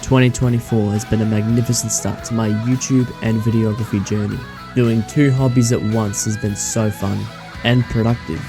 2024 has been a magnificent start to my YouTube and videography journey. Doing 2 hobbies at once has been so fun and productive.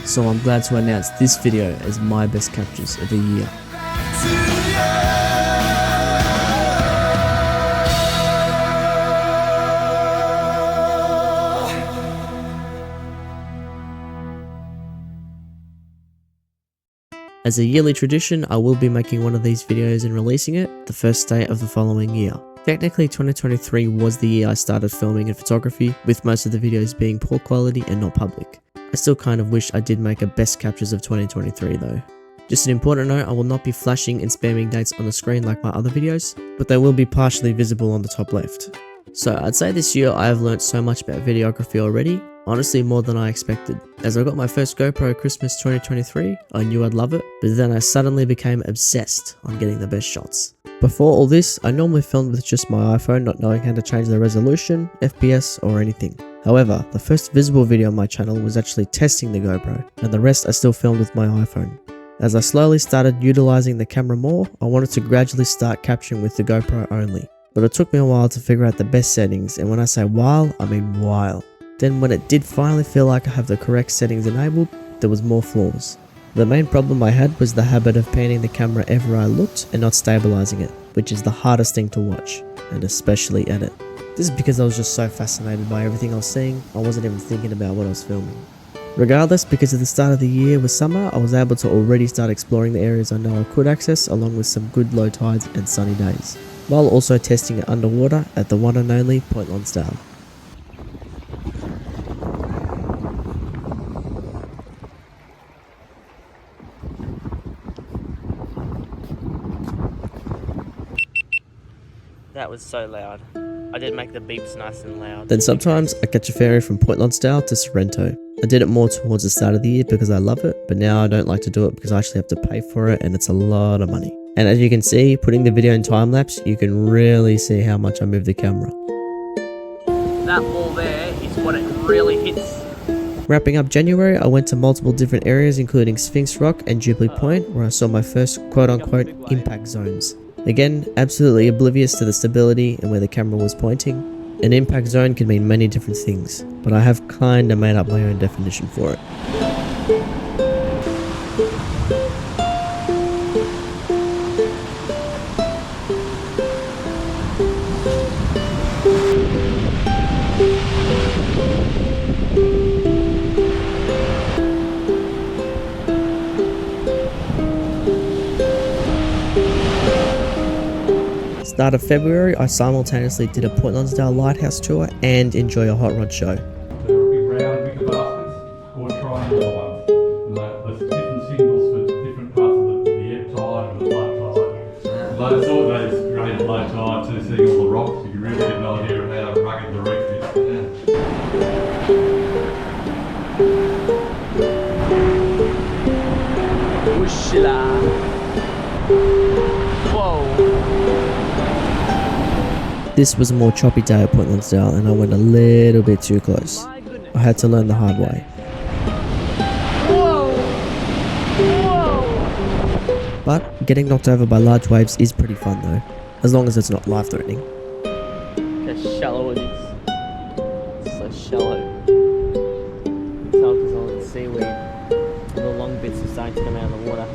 So I'm glad to announce this video as my best captures of the year. As a yearly tradition, I will be making one of these videos and releasing it the first day of the following year. Technically 2023 was the year I started filming and photography, with most of the videos being poor quality and not public. I still kind of wish I did make a best captures of 2023 though. Just an important note, I will not be flashing and spamming dates on the screen like my other videos, but they will be partially visible on the top left. So I'd say this year I have learnt so much about videography already, honestly more than I expected. As I got my first GoPro Christmas 2023, I knew I'd love it, but then I suddenly became obsessed on getting the best shots. Before all this, I normally filmed with just my iPhone, not knowing how to change the resolution, FPS or anything. However, the first visible video on my channel was actually testing the GoPro, and the rest I still filmed with my iPhone. As I slowly started utilizing the camera more, I wanted to gradually start capturing with the GoPro only. But it took me a while to figure out the best settings, and when I say while, I mean while. Then when it did finally feel like I have the correct settings enabled, there was more flaws. The main problem I had was the habit of panning the camera ever I looked and not stabilizing it, which is the hardest thing to watch, and especially edit. This is because I was just so fascinated by everything I was seeing, I wasn't even thinking about what I was filming. Regardless, because at the start of the year was summer, I was able to already start exploring the areas I know I could access, along with some good low tides and sunny days, while also testing it underwater at the one and only Point Lonsdale. That was so loud. I did make the beeps nice and loud. Then sometimes I catch a ferry from Point Lonsdale to Sorrento. I did it more towards the start of the year because I love it, but now I don't like to do it because I actually have to pay for it and it's a lot of money. And as you can see, putting the video in time lapse, you can really see how much I move the camera. That wall there is what it really hits. Wrapping up January, I went to multiple different areas including Sphinx Rock and Jubilee Point, where I saw my first quote-unquote impact zones. Again, absolutely oblivious to the stability and where the camera was pointing. An impact zone can mean many different things, but I have kinda made up my own definition for it. Start of February, I simultaneously did a Point Lonsdale Lighthouse tour and enjoy a hot rod show. There will be round wicker baskets or triangular ones. And there's different signals for different parts of the ebb tide and the flood tide. Those great at low tide too, seeing all the rocks, you can really get an idea of how rugged the reef is. Whooshla. Whoa. This was a more choppy day at Point Lonsdale and I went a little bit too close. I had to learn the hard way. Whoa. Whoa. But getting knocked over by large waves is pretty fun though, as long as it's not life-threatening. How shallow it is. It's so shallow. You can tell because all the seaweed, all the long bits are starting to come out of the water.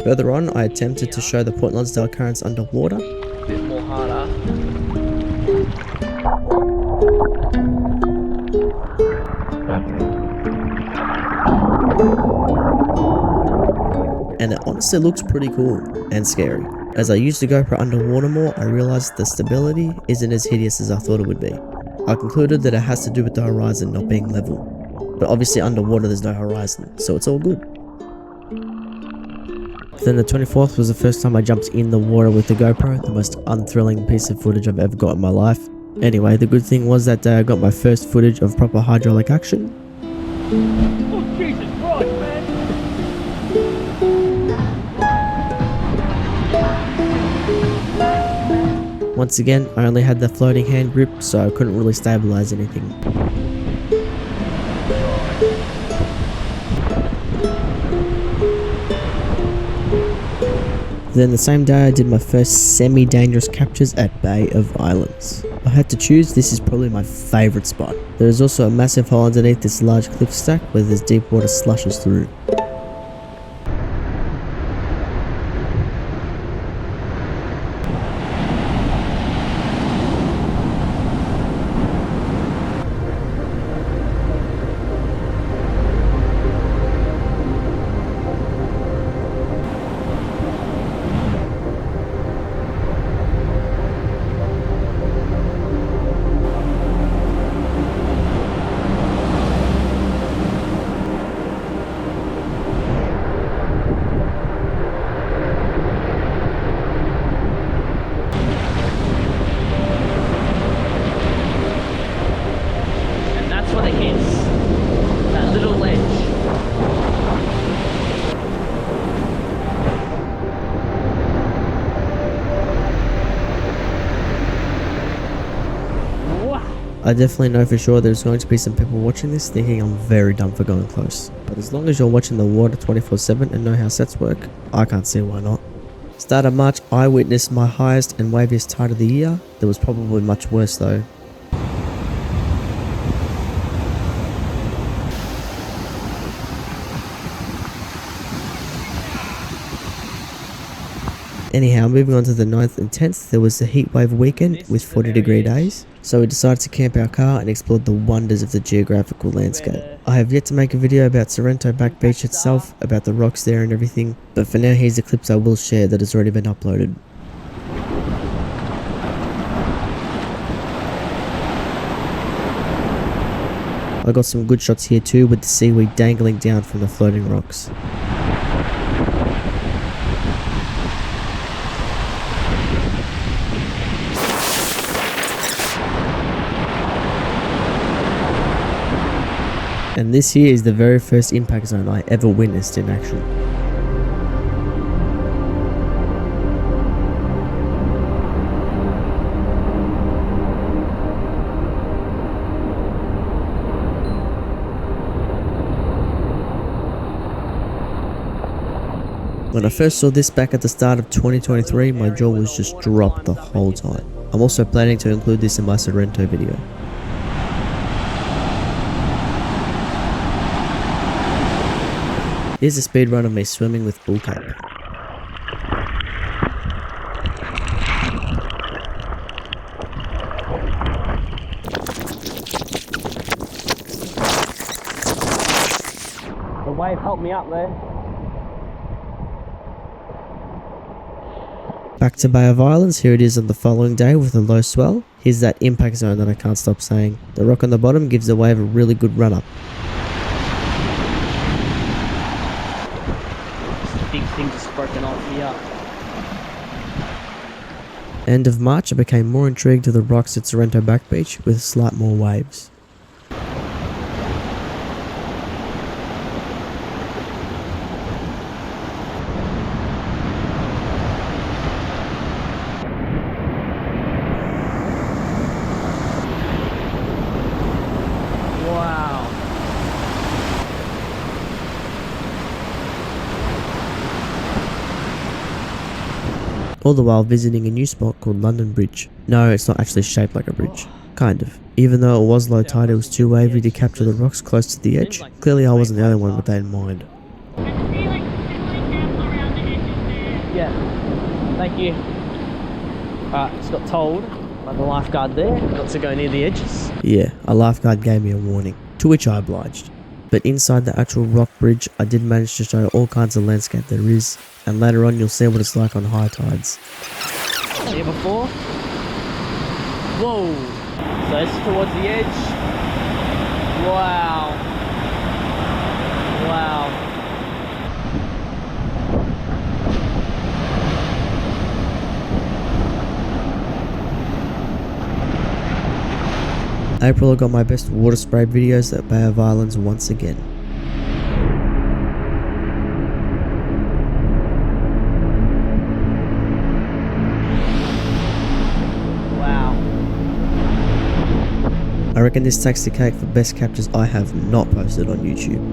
Further on, I attempted to show the Point Lonsdale currents underwater. A bit more harder. And it honestly looks pretty cool and scary. As I used the GoPro underwater more, I realized the stability isn't as hideous as I thought it would be. I concluded that it has to do with the horizon not being level. But obviously underwater there's no horizon, so it's all good. Then the 24th was the first time I jumped in the water with the GoPro, the most unthrilling piece of footage I've ever got in my life. Anyway, the good thing was that day I got my first footage of proper hydraulic action. Okay. Once again, I only had the floating hand grip, so I couldn't really stabilize anything. Then the same day I did my first semi-dangerous captures at Bay of Islands. I had to choose, this is probably my favourite spot. There is also a massive hole underneath this large cliff stack where there's deep water slushes through. I definitely know for sure there's going to be some people watching this thinking I'm very dumb for going close. But as long as you're watching the water 24/7 and know how sets work, I can't see why not. Start of March, I witnessed my highest and waviest tide of the year. There was probably much worse though. Anyhow, moving on to the 9th and 10th, there was the heatwave weekend with 40-degree days, so we decided to camp our car and explore the wonders of the geographical landscape. I have yet to make a video about Sorrento Back Beach itself, about the rocks there and everything, but for now here's the clips I will share that has already been uploaded. I got some good shots here too with the seaweed dangling down from the floating rocks. And this here is the very first impact zone I ever witnessed in action. When I first saw this back at the start of 2023, my jaw was just dropped the whole time. I'm also planning to include this in my Sorrento video. Here's a speed run of me swimming with bull cap. The wave helped me up there. Back to Bay of Islands, here it is on the following day with a low swell. Here's that impact zone that I can't stop saying. The rock on the bottom gives the wave a really good run up. Big thing just broken off here. End of March, I became more intrigued to the rocks at Sorrento Back Beach with slight more waves. Wow. All the while visiting a new spot called London Bridge. No, it's not actually shaped like a bridge. Kind of. Even though it was low tide, it was too wavy to capture the rocks close to the edge. Clearly I wasn't the only one with that in mind. Yeah. Thank you. Just got told by the lifeguard there not to go near the edges. Yeah, a lifeguard gave me a warning, to which I obliged. But inside the actual rock bridge, I did manage to show all kinds of landscape there is, and later on you'll see what it's like on high tides. Here before. Whoa. So it's towards the edge. Wow. Wow. April, I got my best water spray videos at Bay of Islands once again. I reckon this takes the cake for best captures I have not posted on YouTube.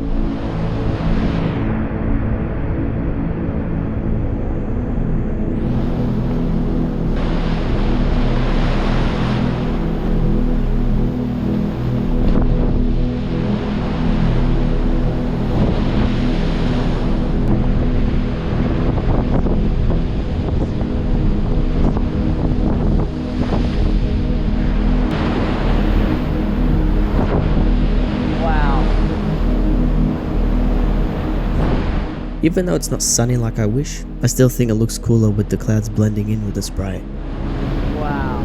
Even though it's not sunny like I wish, I still think it looks cooler with the clouds blending in with the spray. Wow.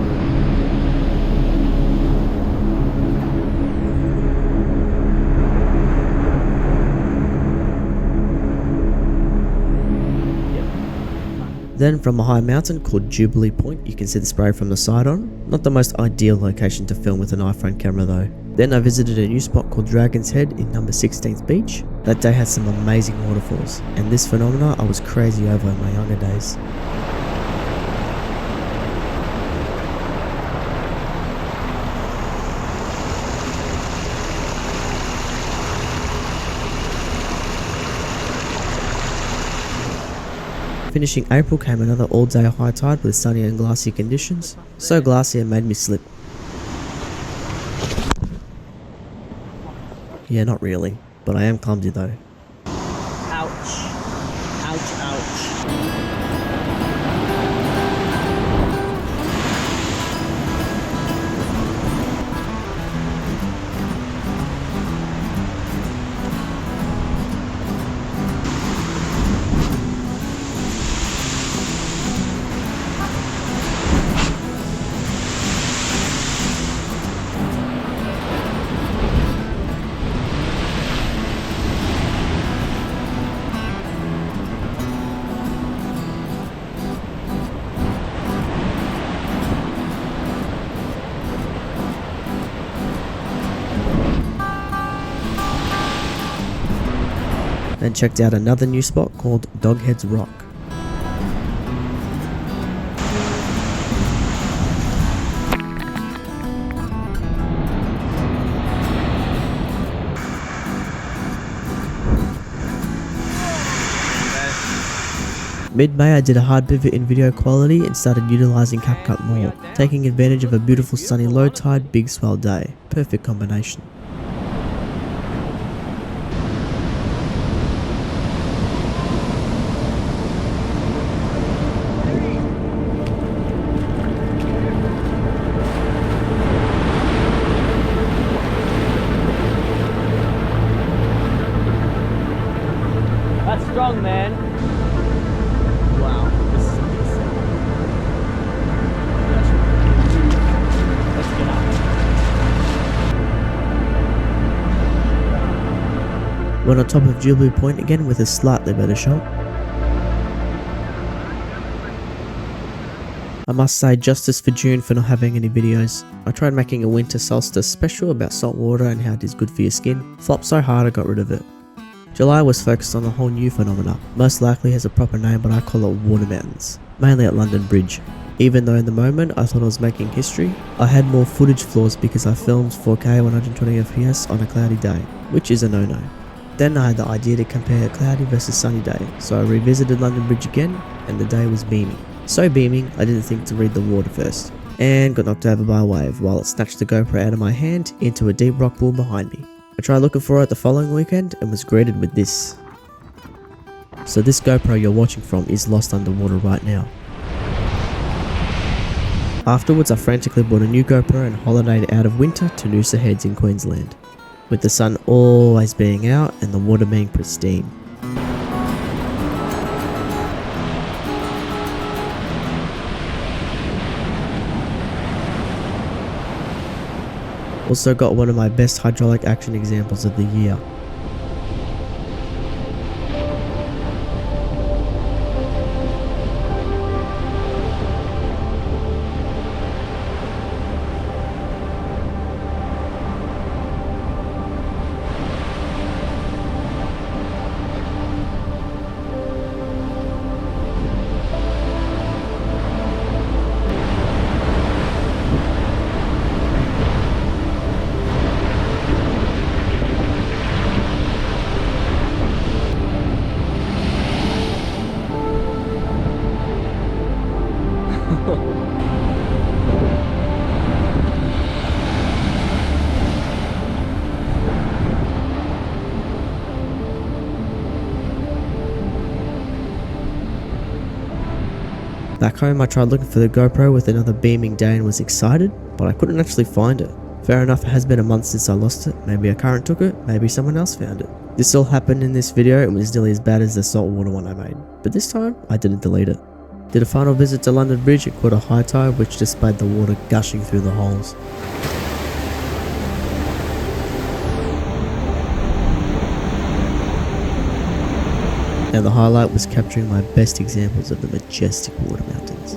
Then from a high mountain called Jubilee Point, you can see the spray from the side on. Not the most ideal location to film with an iPhone camera though. Then I visited a new spot called Dragon's Head in number 16th Beach. That day had some amazing waterfalls, and this phenomena I was crazy over in my younger days. Finishing April came another all-day high tide with sunny and glassy conditions. So glassy it made me slip. Yeah, not really, but I am clumsy though. Ouch. Ouch, ouch. Then checked out another new spot called Doghead's Rock. Mid-May I did a hard pivot in video quality and started utilising CapCut more, taking advantage of a beautiful sunny low tide big swell day. Perfect combination. That's strong, man. Wow, this is amazing. Let's get out. Went on top of Jubilee Point again with a slightly better shot. I must say justice for June for not having any videos. I tried making a winter solstice special about salt water and how it is good for your skin. Flopped so hard I got rid of it. July was focused on a whole new phenomena, most likely has a proper name but I call it water mountains, mainly at London Bridge. Even though in the moment I thought I was making history, I had more footage flaws because I filmed 4K 120fps on a cloudy day, which is a no-no. Then I had the idea to compare a cloudy versus sunny day, so I revisited London Bridge again and the day was beaming. So beaming, I didn't think to read the water first, and got knocked over by a wave while it snatched the GoPro out of my hand into a deep rock pool behind me. I tried looking for it the following weekend and was greeted with this. So this GoPro you're watching from is lost underwater right now. Afterwards I frantically bought a new GoPro and holidayed out of winter to Noosa Heads in Queensland, with the sun always being out and the water being pristine. Also got one of my best hydraulic action examples of the year. Back home I tried looking for the GoPro with another beaming day and was excited, but I couldn't actually find it. Fair enough, it has been a month since I lost it. Maybe a current took it, maybe someone else found it. This all happened in this video and was nearly as bad as the saltwater one I made, but this time I didn't delete it. Did a final visit to London Bridge at quarter high tide, which displayed the water gushing through the holes. Now the highlight was capturing my best examples of the majestic water mountains.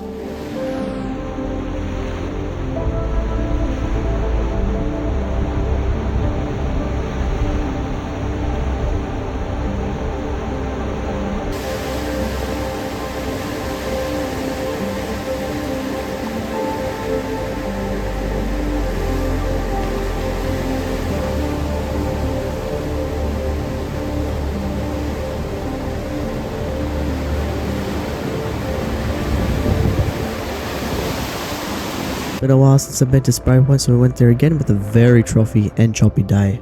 Been a while since I've been to Spray Point, so we went there again with a very trophy and choppy day.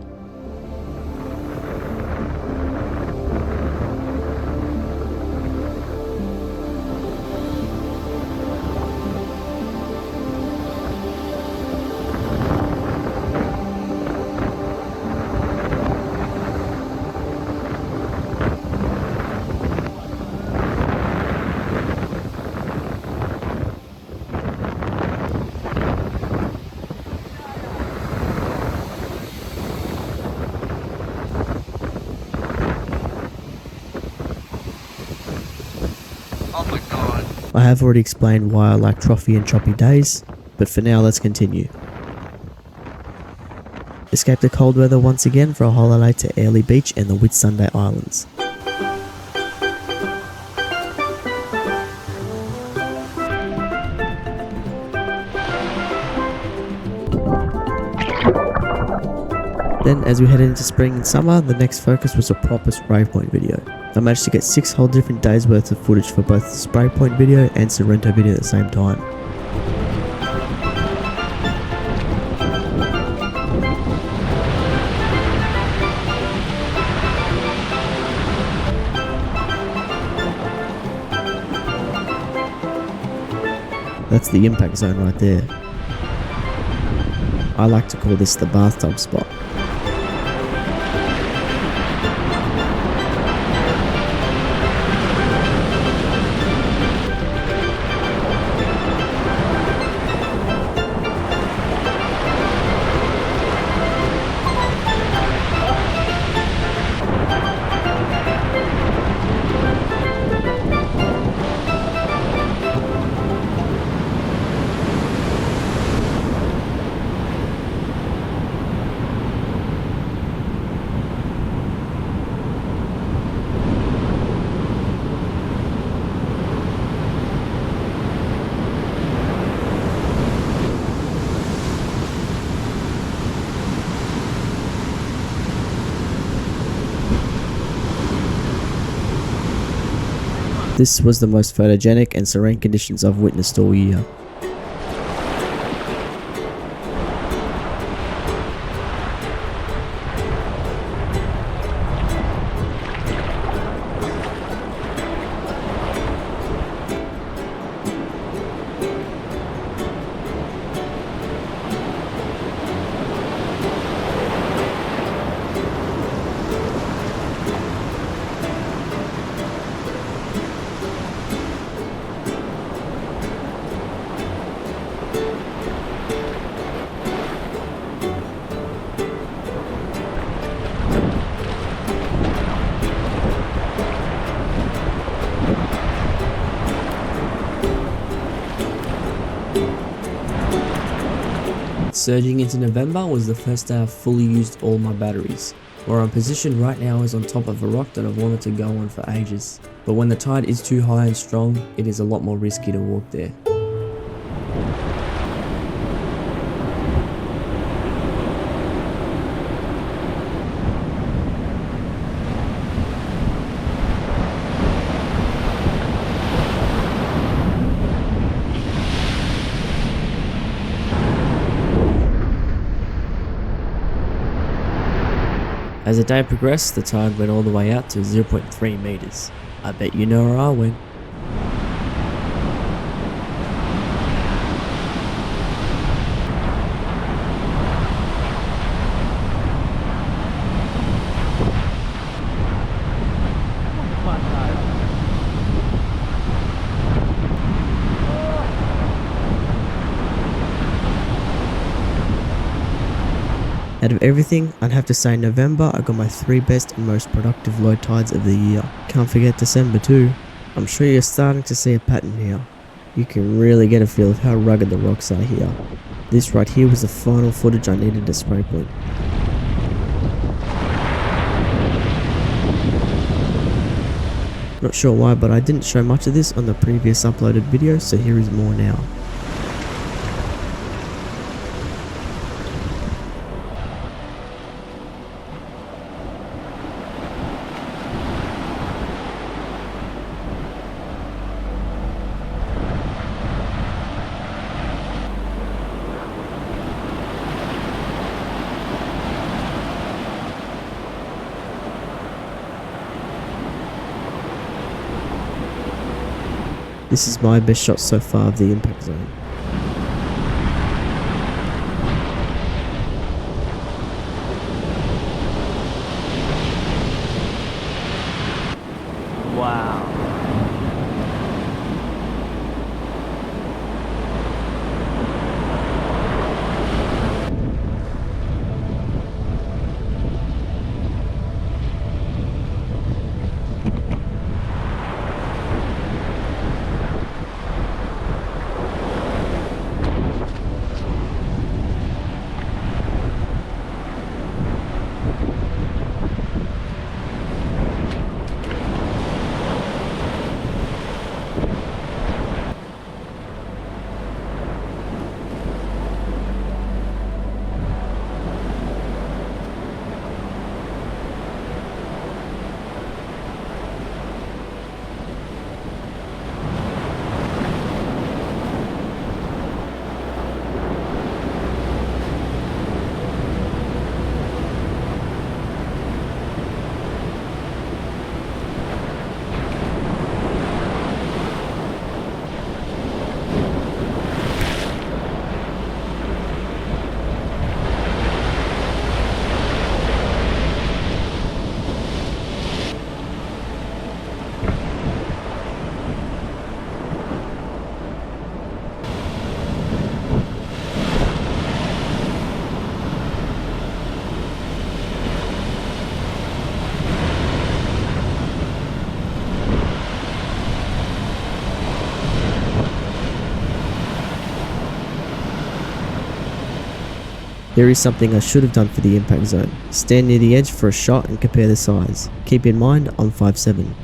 I have already explained why I like trophy and choppy days, but for now let's continue. Escaped the cold weather once again for a holiday to Airlie Beach and the Whitsunday Islands. Then as we headed into spring and summer, the next focus was a proper Spray Point video. I managed to get 6 whole different days worth of footage for both the Spray Point video and Sorrento video at the same time. That's the impact zone right there. I like to call this the bathtub spot. This was the most photogenic and serene conditions I've witnessed all year. Surging into November was the first day I've fully used all my batteries. Where I'm positioned right now is on top of a rock that I've wanted to go on for ages. But when the tide is too high and strong, it is a lot more risky to walk there. As the day progressed, the tide went all the way out to 0.3 meters. I bet you know where I went. Out of everything, I'd have to say November I got my 3 best and most productive low tides of the year. Can't forget December too. I'm sure you're starting to see a pattern here. You can really get a feel of how rugged the rocks are here. This right here was the final footage I needed to spray point. Not sure why, but I didn't show much of this on the previous uploaded video, so here is more now. This is my best shot so far of the impact zone. Wow. There is something I should have done for the impact zone. Stand near the edge for a shot and compare the size. Keep in mind, I'm 5'7".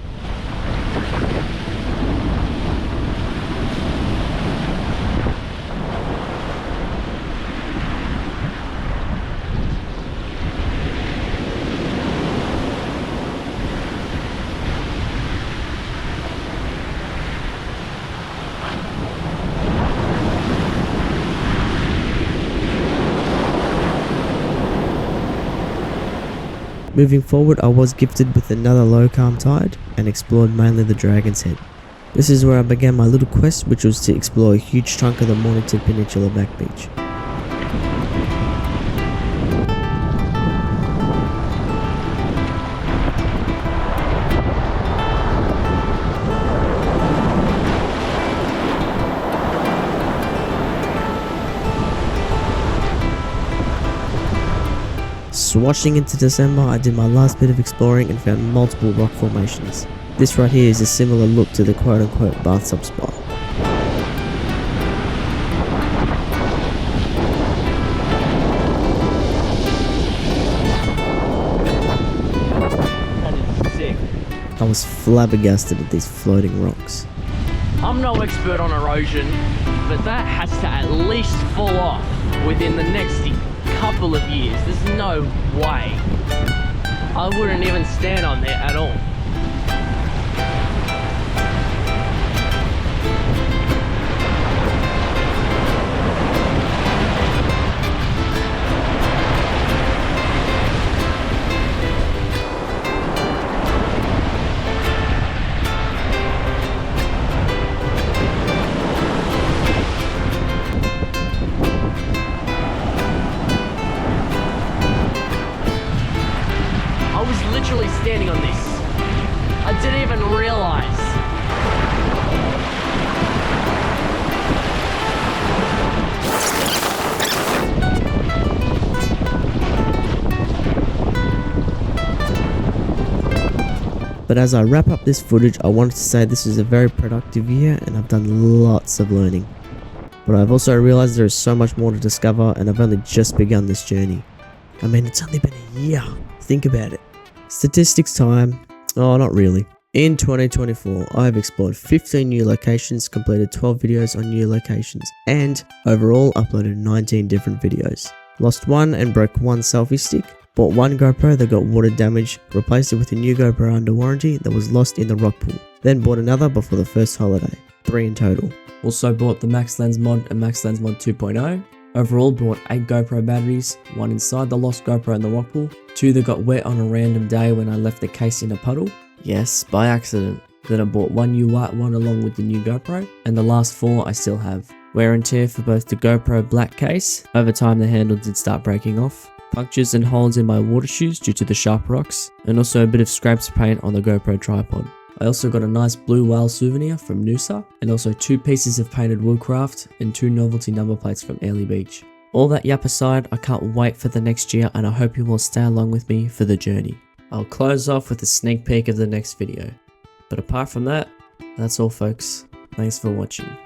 Moving forward, I was gifted with another low calm tide and explored mainly the Dragon's Head. This is where I began my little quest, which was to explore a huge chunk of the Mornington Peninsula back beach. Swashing into December, I did my last bit of exploring and found multiple rock formations. This right here is a similar look to the quote-unquote bathtub spot. That is sick. I was flabbergasted at these floating rocks. I'm no expert on erosion, but that has to at least fall off within the next couple of years. There's no way. I wouldn't even stand on there at all. Literally standing on this. I didn't even realize. But as I wrap up this footage, I wanted to say this is a very productive year and I've done lots of learning. But I've also realized there is so much more to discover and I've only just begun this journey. I mean, it's only been a year. Think about it. Statistics time. Oh, not really. In 2024, I have explored 15 new locations, completed 12 videos on new locations, and overall uploaded 19 different videos. Lost one and broke one selfie stick. Bought one GoPro that got water damage, replaced it with a new GoPro under warranty that was lost in the rock pool. Then bought another before the first holiday. 3 in total. Also bought the Max Lens mod and Max Lens mod 2.0. Overall bought 8 GoPro batteries, 1 inside the lost GoPro in the rock pool, 2 that got wet on a random day when I left the case in a puddle. Yes, by accident. Then I bought one new white one along with the new GoPro, and the last 4 I still have. Wear and tear for both the GoPro black case. Over time the handle did start breaking off. Punctures and holes in my water shoes due to the sharp rocks, and also a bit of scrapes paint on the GoPro tripod. I also got a nice blue whale souvenir from Noosa, and also 2 pieces of painted woodcraft and 2 novelty number plates from Airlie Beach. All that yap aside, I can't wait for the next year and I hope you will stay along with me for the journey. I'll close off with a sneak peek of the next video. But apart from that, that's all folks. Thanks for watching.